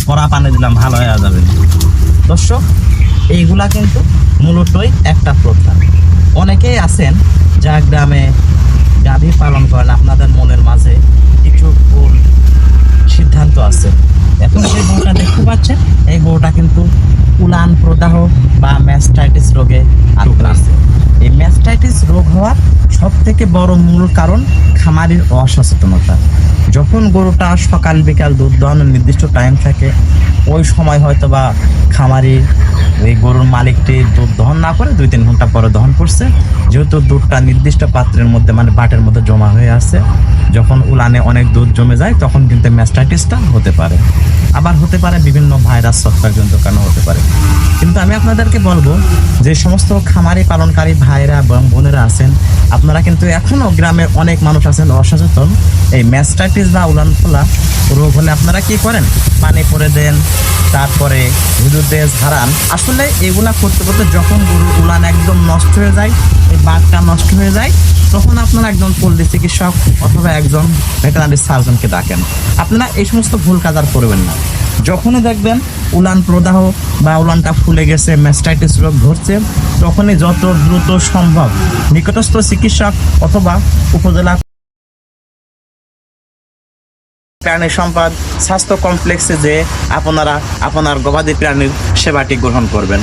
কড়া পানি দিলাম, ভালো হয়ে যাবে। দর্শক, এইগুলা কিন্তু মূলতই একটা প্রথা। অনেকেই আছেন যা গ্রামে গাভী পালন করেন, আপনাদের মনের মাঝে কিছু ভুল সিদ্ধান্ত আছে। এখন যে গরুটা দেখতে পাচ্ছেন, এই গরুটা কিন্তু উলান প্রদাহ বা ম্যাস্টাইটিস রোগে আক্রান্ত। এই ম্যাস্টাইটিস রোগ হওয়ার সব থেকে বড় মূল কারণ খামারির অসচেতনতা। যখন গরুটা সকাল বিকাল দুধ দহনের নির্দিষ্ট টাইম থাকে, ওই সময় হয়তো বা খামারি এই গরুর মালিকটি দুধ দহন না করে 2-3 ঘন্টা পরে দহন করছে। যেহেতু দুধটা নির্দিষ্ট পাত্রের মধ্যে মানে বাটের মধ্যে জমা হয়ে আছে, যখন উলানে অনেক দুধ জমে যায় তখন কিন্তু ম্যাস্টাইটিসটা হতে পারে। আবার হতে পারে বিভিন্ন ভাইরাস ছত্রাকজনিত কারণে হতে পারে। কিন্তু আমি আপনাদেরকে বলবো, যে সমস্ত খামারি পালনকারী ভাইরা এবং বোনেরা আছেন, আপনারা কিন্তু এখনো গ্রামের অনেক মানুষ আছেন অসচেতন। এই ম্যাস্টাইটিস বা উলান ফোলা রোগ হলে আপনারা কি করেন? পানি পরে দেন, তারপরে বিদ্যুৎ দিয়ে ঝাড়ান। আসলে এগুলা করতে করতে যখন গরুর উলান একদম নষ্ট হয়ে যায়, এই বাঘটা নষ্ট হয়ে যায়, তখন আপনারা একজন পল্লী চিকিৎসক অথবা একজন ভেটেরিনারি সার্জনকে ডাকেন। আপনারা এই সমস্ত ভুল কাজ আর করবেন না। যখনই দেখবেন উলান প্রদাহ বা উলানটা ফুলে গেছে, ম্যাস্টাইটিস রোগ ধরছে, তখনই যত দ্রুত সম্ভব নিকটস্থ চিকিৎসক অথবা উপজেলা প্রাণী সম্পদ স্বাস্থ্য কমপ্লেক্সে যে আপনারা আপনার গবাদি প্রাণীর সেবাটি গ্রহণ করবেন।